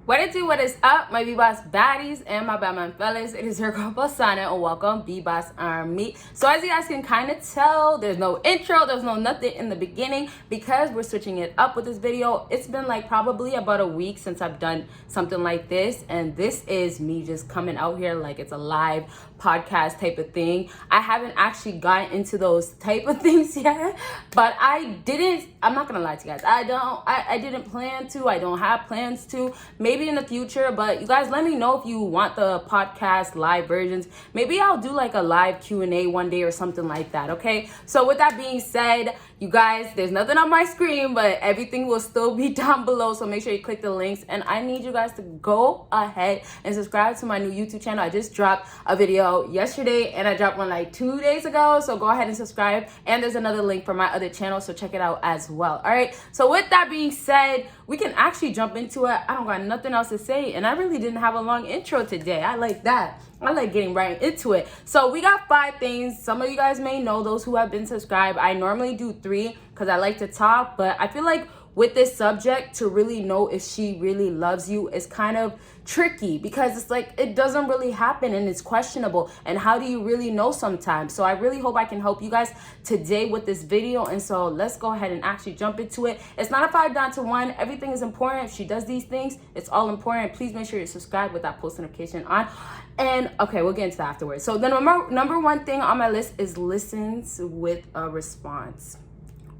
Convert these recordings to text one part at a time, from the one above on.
What it do, what is up, my BBossBaddies and my Batman fellas? It is your girl Bosana and welcome BBossArmy. So as you guys can kind of tell, there's no intro, there's no nothing in the beginning because we're switching it up with this video. It's been like probably about a week since I've done something like this, and this is me just coming out here like it's a live podcast type of thing. I haven't actually gotten into those type of things yet, but I'm not gonna lie to you guys, I didn't plan to. I don't have plans to. Maybe in the future, but you guys let me know if you want the podcast live versions. Maybe I'll do like a live Q&A one day or something like that, okay? So with that being said, you guys, there's nothing on my screen, but everything will still be down below, so make sure you click the links. And I need you guys to go ahead and subscribe to my new YouTube channel. I just dropped a video yesterday and I dropped one like 2 days ago, so go ahead and subscribe. And there's another link for my other channel, so check it out as well. All right, so with that being said, we can actually jump into it. I don't got nothing else to say, and I really didn't have a long intro today. I like that. I like getting right into it. So we got 5 things. Some of you guys may know, those who have been subscribed. I normally do 3 because I like to talk, but I feel like with this subject, to really know if she really loves you is kind of tricky because it's like it doesn't really happen and it's questionable. And how do you really know sometimes? So I really hope I can help you guys today with this video. And so let's go ahead and actually jump into it. It's not a 5 down to 1. Everything is important. If she does these things, it's all important. Please make sure you subscribe with that post notification on. And okay, we'll get into that afterwards. So the number one thing on my list is listens with a response.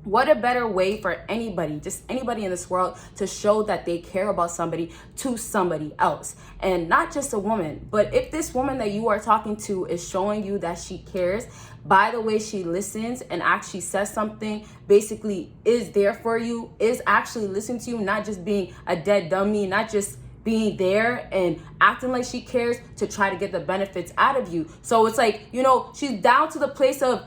What a better way for anybody, just anybody in this world, to show that they care about somebody to somebody else. And not just a woman, but if this woman that you are talking to is showing you that she cares by the way she listens and actually says something, basically is there for you, is actually listening to you, not just being a dead dummy, not just being there and acting like she cares to try to get the benefits out of you. So it's like, you know, she's down to the place of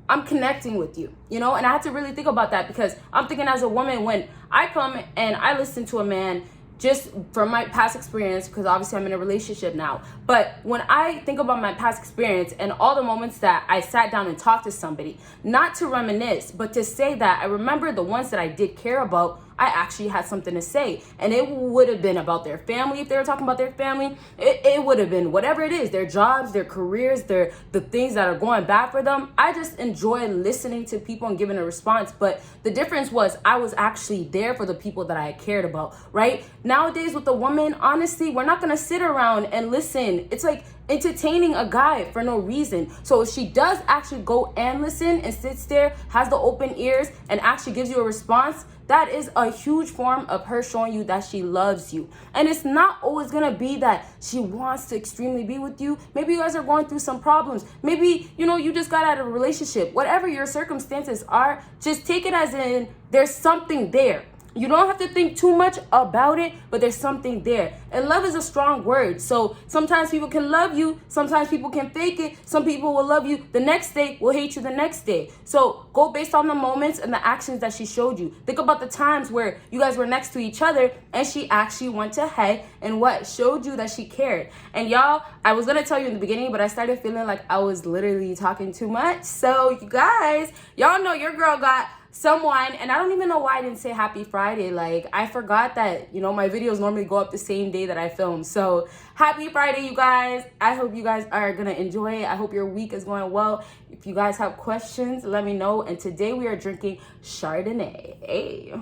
I'm connecting with you, you know? And I had to really think about that because I'm thinking as a woman, when I come and I listen to a man, just from my past experience, because obviously I'm in a relationship now, but when I think about my past experience and all the moments that I sat down and talked to somebody, not to reminisce, but to say that I remember the ones that I did care about, I actually had something to say. And it would have been about their family. If they were talking about their family, it would have been whatever it is, their jobs, their careers, the things that are going bad for them. I just enjoy listening to people and giving a response. But the difference was I was actually there for the people that I cared about, right? Nowadays with a woman, honestly, we're not going to sit around and listen. It's like entertaining a guy for no reason. So if she does actually go and listen and sits there, has the open ears, and actually gives you a response, that is a huge form of her showing you that she loves you. And it's not always gonna be that she wants to extremely be with you. Maybe you guys are going through some problems. Maybe, you know, you just got out of a relationship. Whatever your circumstances are, just take it as in there's something there. You don't have to think too much about it, but there's something there. And love is a strong word. So sometimes people can love you. Sometimes people can fake it. Some people will love you the next day, will hate you the next day. So go based on the moments and the actions that she showed you. Think about the times where you guys were next to each other and she actually went ahead and showed you that she cared. And y'all, I was going to tell you in the beginning, but I started feeling like I was literally talking too much. So you guys, y'all know your girl got someone, and I don't even know why I didn't say happy Friday. Like, I forgot that, you know, my videos normally go up the same day that I film. So happy Friday, you guys. I hope you guys are gonna enjoy it. I hope your week is going well. If you guys have questions, let me know. And today we are drinking Chardonnay. Hey.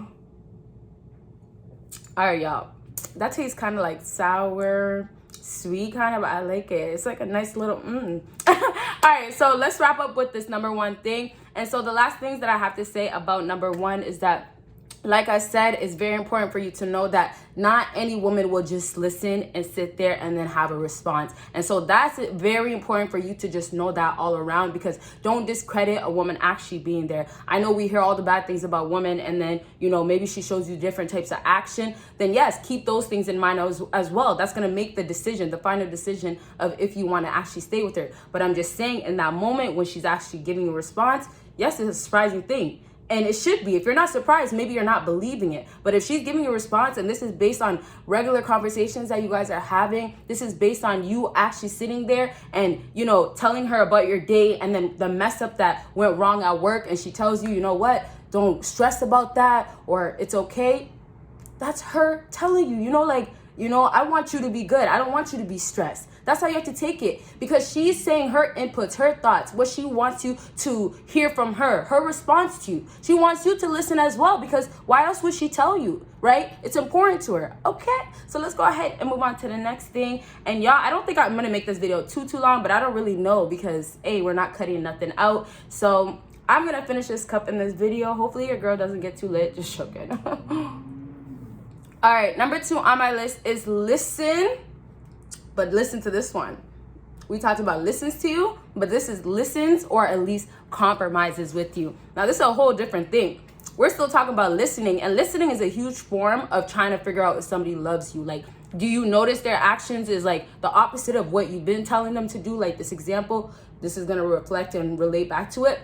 All right, y'all, that tastes kind of like sour, sweet kind of, but I like it. It's like a nice little All right, so let's wrap up with this number 1 thing. And so the last things that I have to say about number 1 is that, like I said, it's very important for you to know that not any woman will just listen and sit there and then have a response. And so that's very important for you to just know that all around, because don't discredit a woman actually being there. I know we hear all the bad things about women, and then, you know, maybe she shows you different types of action. Then yes, keep those things in mind as well. That's going to make the decision, the final decision of if you want to actually stay with her. But I'm just saying, in that moment when she's actually giving a response, yes, it's a surprising thing. And it should be. If you're not surprised, maybe you're not believing it. But if she's giving you a response, and this is based on regular conversations that you guys are having, this is based on you actually sitting there and, you know, telling her about your day and then the mess up that went wrong at work, and she tells you, you know what, don't stress about that, or it's okay. that's her telling you, I want you to be good. I don't want you to be stressed. That's how you have to take it, because she's saying her inputs, her thoughts, what she wants you to hear from her response to you. She wants you to listen as well, because why else would she tell you, right? It's important to her. Okay, so let's go ahead and move on to the next thing. And y'all, I don't think I'm gonna make this video too long, but I don't really know, because we're not cutting nothing out. So I'm gonna finish this cup in this video. Hopefully your girl doesn't get too lit. Just joking. All right, number 2 on my list is listen. But listen to this one. We talked about listens to you, but this is listens or at least compromises with you. Now, this is a whole different thing. We're still talking about listening, and listening is a huge form of trying to figure out if somebody loves you. Like, do you notice their actions is like the opposite of what you've been telling them to do? Like this example, this is gonna reflect and relate back to it.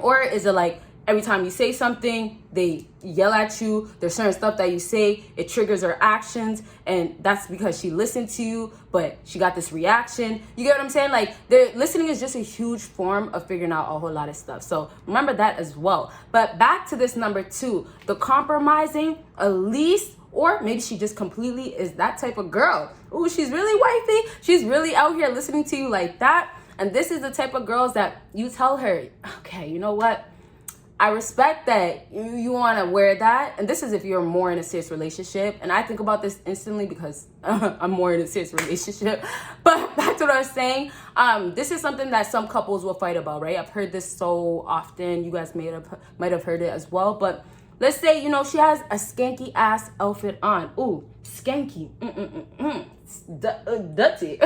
Or is it like every time you say something, they yell at you? There's certain stuff that you say, it triggers her actions, and that's because she listened to you, but she got this reaction. You get what I'm saying? Like, listening is just a huge form of figuring out a whole lot of stuff. So remember that as well. But back to this number 2, the compromising, at least, or maybe she just completely is that type of girl. Ooh, she's really wifey. She's really out here listening to you like that. And this is the type of girls that you tell her, okay, you know what? I respect that you want to wear that. And this is if you're more in a serious relationship. And I think about this instantly because I'm more in a serious relationship. But back to what I was saying, this is something that some couples will fight about, right? I've heard this so often. You guys might have heard it as well. But let's say, she has a skanky ass outfit on. Ooh, skanky. Dirty.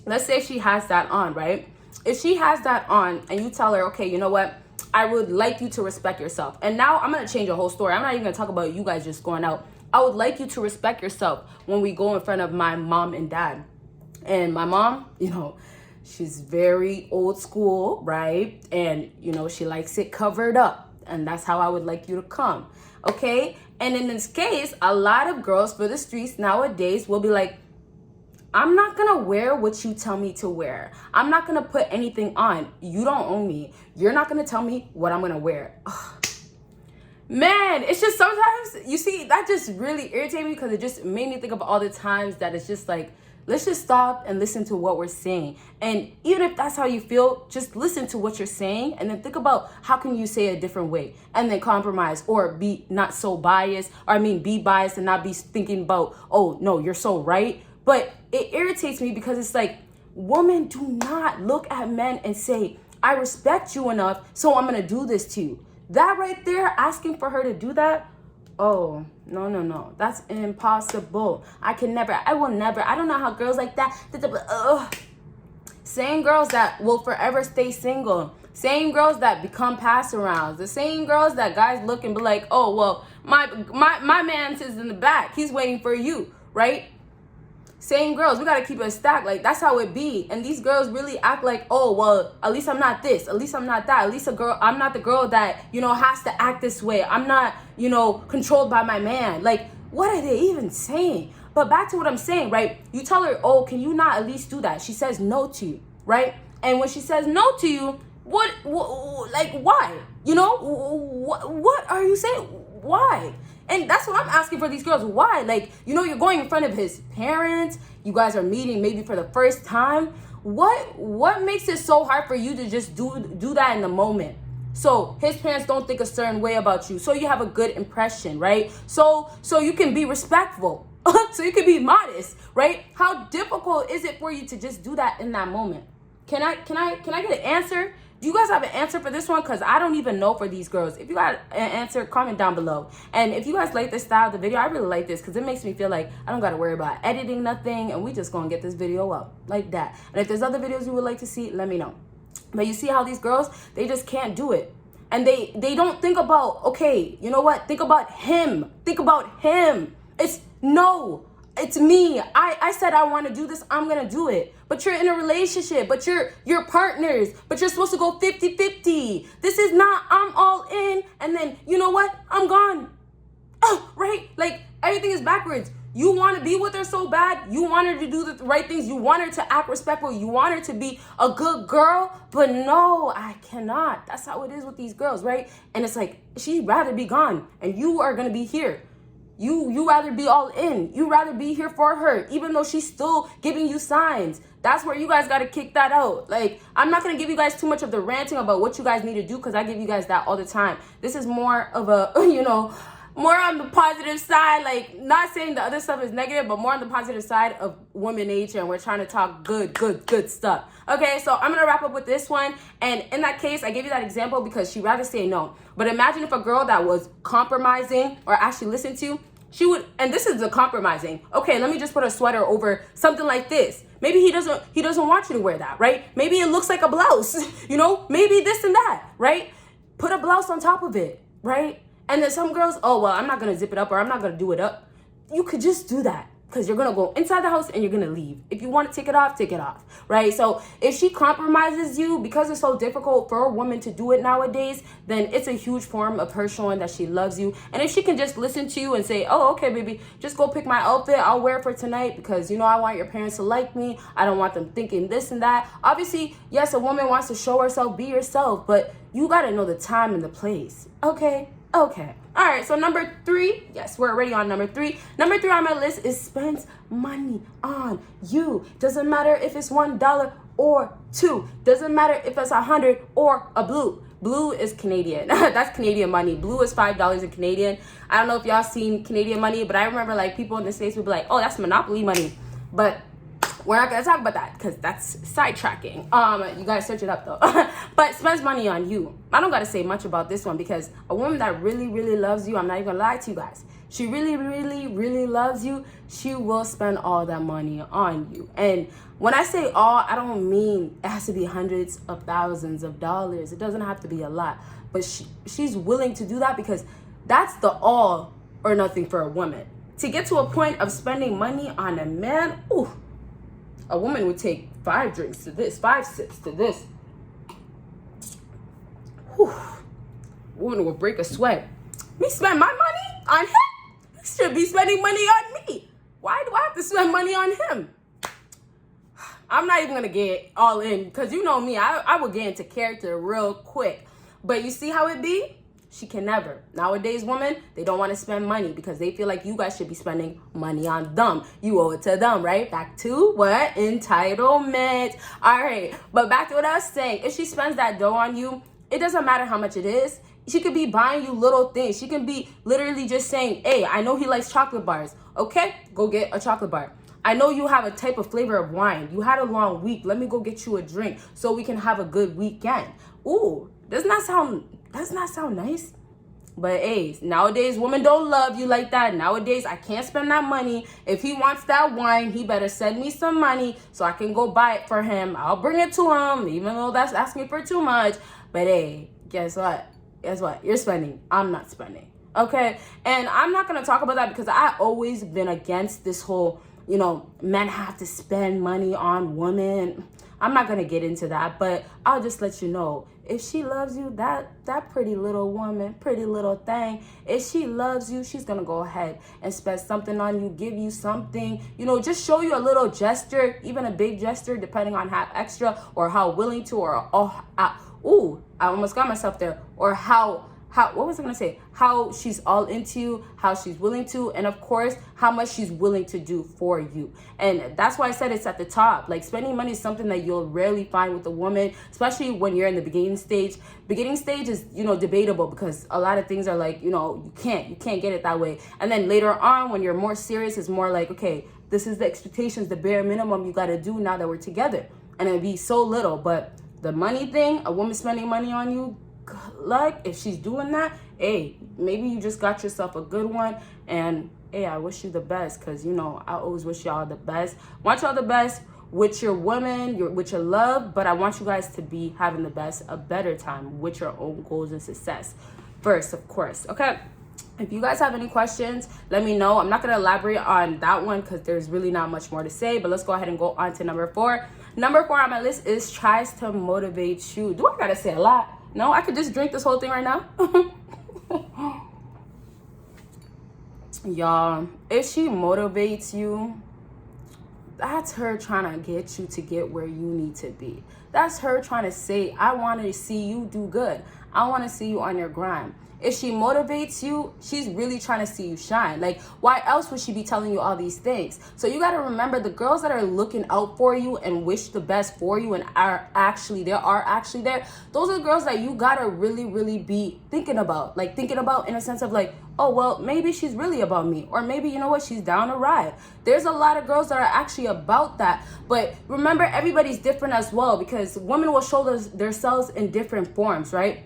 Let's say she has that on, right? If she has that on and you tell her, okay, you know what? I would like you to respect yourself. And now I'm going to change the whole story. I'm not even going to talk about you guys just going out. I would like you to respect yourself when we go in front of my mom and dad. And my mom, she's very old school, right? And, she likes it covered up. And that's how I would like you to come. Okay? And in this case, a lot of girls for the streets nowadays will be like, I'm not going to wear what you tell me to wear. I'm not going to put anything on. You don't own me. You're not going to tell me what I'm going to wear. Ugh. Man, it's just sometimes, you see, that just really irritated me because it just made me think of all the times that it's just like, let's just stop and listen to what we're saying. And even if that's how you feel, just listen to what you're saying and then think about how can you say it a different way and then compromise or be not so biased, or be biased and not be thinking about, oh, no, you're so right. But it irritates me because it's like, women do not look at men and say, I respect you enough, so I'm going to do this to you. That right there, asking for her to do that, oh, no. That's impossible. I will never. I don't know how girls like that. Same girls that will forever stay single. Same girls that become pass-arounds. The same girls that guys look and be like, oh, well, my man is in the back. He's waiting for you, right? Same girls, we gotta keep it stacked. Like, that's how it be. And these girls really act like, oh, well, at least I'm not this, at least I'm not that, at least I'm not the girl that, has to act this way. I'm not, controlled by my man. Like, what are they even saying? But back to what I'm saying, right? You tell her, oh, can you not at least do that? She says no to you, right? And when she says no to you, what like, why? What are you saying? Why? And that's what I'm asking for these girls. Why? Like, you're going in front of his parents. You guys are meeting maybe for the first time. What makes it so hard for you to just do that in the moment? So his parents don't think a certain way about you. So you have a good impression, right? So you can be respectful. So you can be modest, right? How difficult is it for you to just do that in that moment? Can I get an answer? Do you guys have an answer for this one? Because I don't even know for these girls. If you got an answer, comment down below. And if you guys like this style of the video, I really like this because it makes me feel like I don't got to worry about editing nothing. And we just going to get this video up like that. And if there's other videos you would like to see, let me know. But you see how these girls, they just can't do it. And they don't think about, okay, you know what? Think about him. Think about him. It's me. I said I want to do this. I'm going to do it. But you're in a relationship. But you're partners. But you're supposed to go 50-50. This is not, I'm all in. And then, you know what? I'm gone. Oh, right? Like, everything is backwards. You want to be with her so bad. You want her to do the right things. You want her to act respectful. You want her to be a good girl. But no, I cannot. That's how it is with these girls, right? And it's like, she'd rather be gone and you are going to be here. You rather be all in. You rather be here for her, even though she's still giving you signs. That's where you guys got to kick that out. Like, I'm not going to give you guys too much of the ranting about what you guys need to do, because I give you guys that all the time. This is more of a, more on the positive side. Like, not saying the other stuff is negative, but more on the positive side of woman nature. And we're trying to talk good stuff. Okay, so I'm going to wrap up with this one. And in that case, I gave you that example because she'd rather say no. But imagine if a girl that was compromising or actually listened to, she would, and this is the compromising. Okay, let me just put a sweater over something like this. Maybe he doesn't want you to wear that, right? Maybe it looks like a blouse, maybe this and that, right? Put a blouse on top of it, right? And then some girls, oh, well, I'm not going to zip it up or I'm not going to do it up. You could just do that because you're going to go inside the house and you're going to leave. If you want to take it off, right? So if she compromises you, because it's so difficult for a woman to do it nowadays, then it's a huge form of her showing that she loves you. And if she can just listen to you and say, oh, okay, baby, just go pick my outfit. I'll wear it for tonight because, I want your parents to like me. I don't want them thinking this and that. Obviously, yes, a woman wants to show herself, be yourself, but you got to know the time and the place. Okay. All right, so number 3, yes, we're already on number 3. Number 3 on my list is spend money on you. Doesn't matter if it's $1 or $2. Doesn't matter if it's 100 or a blue. Blue is Canadian. That's Canadian money. Blue is $5 in Canadian. I don't know if y'all seen Canadian money, but I remember like people in the States would be like, oh, that's Monopoly money. But we're not going to talk about that because that's sidetracking. You guys search it up though. But spends money on you. I don't got to say much about this one because a woman that really, really loves you, I'm not even going to lie to you guys. She really, really, really loves you. She will spend all that money on you. And when I say all, I don't mean it has to be hundreds of thousands of dollars. It doesn't have to be a lot. But she's willing to do that because that's the all or nothing for a woman. To get to a point of spending money on a man, ooh. A woman would take 5 drinks to this, 5 sips to this. Whew. A woman will break a sweat. Me spend my money on him? He should be spending money on me. Why do I have to spend money on him? I'm not even going to get all in because you know me, I will get into character real quick. But you see how it be? She can never. Nowadays, women, they don't want to spend money because they feel like you guys should be spending money on them. You owe it to them, right? Back to what? Entitlement. All right. But back to what I was saying. If she spends that dough on you, it doesn't matter how much it is. She could be buying you little things. She can be literally just saying, hey, I know he likes chocolate bars. Okay, go get a chocolate bar. I know you have a type of flavor of wine. You had a long week. Let me go get you a drink so we can have a good weekend. Ooh, doesn't that sound nice? But hey, nowadays women don't love you like that. Nowadays I can't spend that money. If he wants that wine, he better send me some money so I can go buy it for him. I'll bring it to him, even though that's asking for too much. But hey, guess what? You're spending. I'm not spending. Okay? And I'm not gonna talk about that because I always been against this whole, men have to spend money on women. I'm not gonna get into that, but I'll just let you know. If she loves you, that pretty little woman, pretty little thing, if she loves you, she's gonna go ahead and spend something on you, give you something, just show you a little gesture, even a big gesture, depending on how extra or how willing to, or I almost got myself there, or how what was I gonna say? How she's all into you, how she's willing to, and of course, how much she's willing to do for you. And that's why I said it's at the top. Like, spending money is something that you'll rarely find with a woman, especially when you're in the beginning stage. Beginning stage is, debatable because a lot of things are like, you can't get it that way. And then later on, when you're more serious, it's more like, okay, this is the expectations, the bare minimum you gotta do now that we're together. And it'd be so little. But the money thing, a woman spending money on you, like, if she's doing that, hey, maybe you just got yourself a good one. And hey, I wish you the best because I always wish y'all the best. Want y'all the best with your woman, with your love, but I want you guys to be having a better time with your own goals and success first, of course. Okay, if you guys have any questions, let me know. I'm not going to elaborate on that one because there's really not much more to say, but let's go ahead and go on to number 4. Number 4 on my list is tries to motivate you. Do I gotta say a lot? No, I could just drink this whole thing right now. Y'all, if she motivates you, that's her trying to get you to get where you need to be. That's her trying to say, I want to see you do good. I want to see you on your grind. If she motivates you, she's really trying to see you shine. Like, why else would she be telling you all these things? So you got to remember, the girls that are looking out for you and wish the best for you and are actually there, those are the girls that you got to really, really be thinking about. Like, thinking about in a sense of like, oh, well, maybe she's really about me. Or maybe, you know what, she's down to ride. There's a lot of girls that are actually about that. But remember, everybody's different as well, because women will show themselves in different forms, right?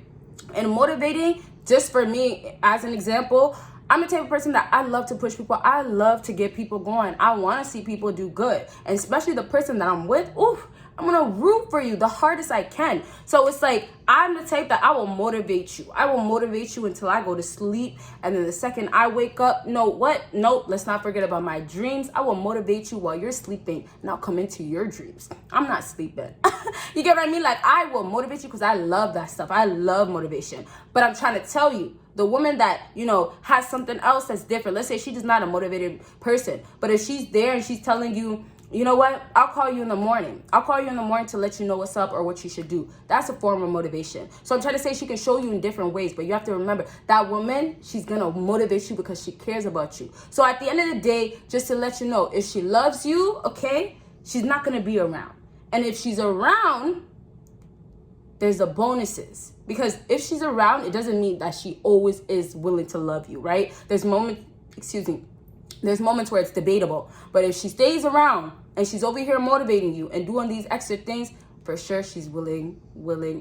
And motivating, just for me, as an example, I'm the type of person that I love to push people. I love to get people going. I want to see people do good. And especially the person that I'm with, oof, I'm going to root for you the hardest I can. So it's like, I'm the type that I will motivate you. I will motivate you until I go to sleep. And then the second I wake up, let's not forget about my dreams. I will motivate you while you're sleeping, and I'll come into your dreams. I'm not sleeping. You get what I mean? Like, I will motivate you because I love that stuff. I love motivation. But I'm trying to tell you, the woman that, you know, has something else that's different. Let's say she's just not a motivated person. But if she's there and she's telling you, you know what, I'll call you in the morning. I'll call you in the morning to let you know what's up or what you should do. That's a form of motivation. So I'm trying to say she can show you in different ways, but you have to remember that woman, she's going to motivate you because she cares about you. So at the end of the day, just to let you know, if she loves you, okay, she's not going to be around. And if she's around, there's the bonuses. Because if she's around, it doesn't mean that she always is willing to love you, right? There's moments where it's debatable. But if she stays around and she's over here motivating you and doing these extra things, for sure she's willing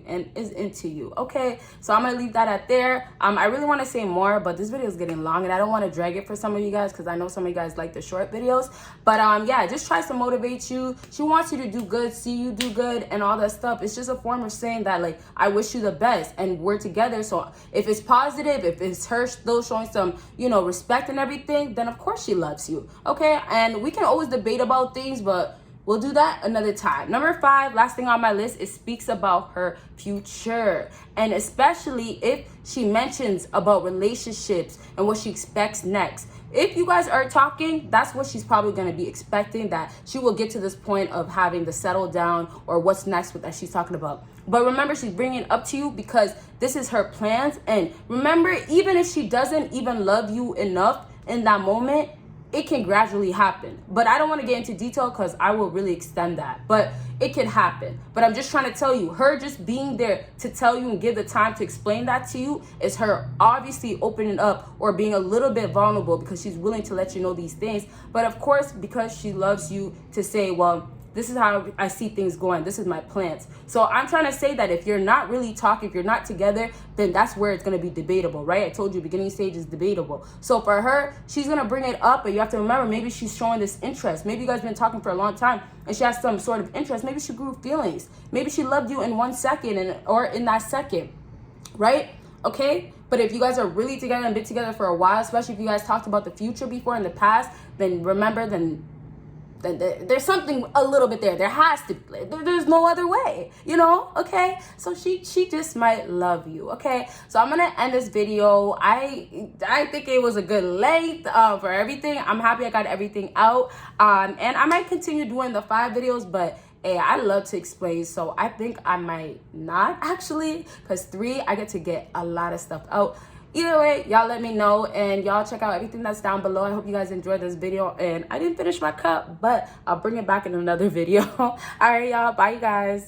and is into you. Okay, so I'm gonna leave that at there. I really want to say more, but this video is getting long and I don't want to drag it for some of you guys, because I know some of you guys like the short videos. But yeah, just tries to motivate you. She wants you to do good, see you do good, and all that stuff. It's just a form of saying that, like, I wish you the best and we're together. So if it's positive, if it's her still showing some, you know, respect and everything, then of course she loves you. Okay, and we can always debate about things, but we'll do that another time. Number 5, last thing on my list, is speaks about her future. And especially if she mentions about relationships and what she expects next. If you guys are talking, that's what she's probably going to be expecting, that she will get to this point of having to settle down or what's next with that she's talking about. But remember, she's bringing it up to you because this is her plans. And remember, even if she doesn't even love you enough in that moment, it can gradually happen. But I don't want to get into detail because I will really extend that. But it can happen. But I'm just trying to tell you, her just being there to tell you and give the time to explain that to you is her obviously opening up or being a little bit vulnerable, because she's willing to let you know these things. But of course, because she loves you, to say, well, this is how I see things going. This is my plans. So I'm trying to say that if you're not really talking, if you're not together, then that's where it's going to be debatable, right? I told you beginning stage is debatable. So for her, she's going to bring it up, but you have to remember, maybe she's showing this interest. Maybe you guys been talking for a long time and she has some sort of interest. Maybe she grew feelings. Maybe she loved you in 1 second or in that second, right? Okay? But if you guys are really together and been together for a while, especially if you guys talked about the future before in the past, then remember, then there's something a little bit there. There has to be. There's no other way, you know? Okay, so she just might love you. Okay, so I'm gonna end this video. I think it was a good length for everything. I'm happy I got everything out, and I might continue doing the 5 videos, but hey, I love to explain, so I think I might not actually, because 3, I get to get a lot of stuff out. Either way, y'all let me know, and y'all check out everything that's down below. I hope you guys enjoyed this video, and I didn't finish my cup, but I'll bring it back in another video. All right, y'all, bye, you guys.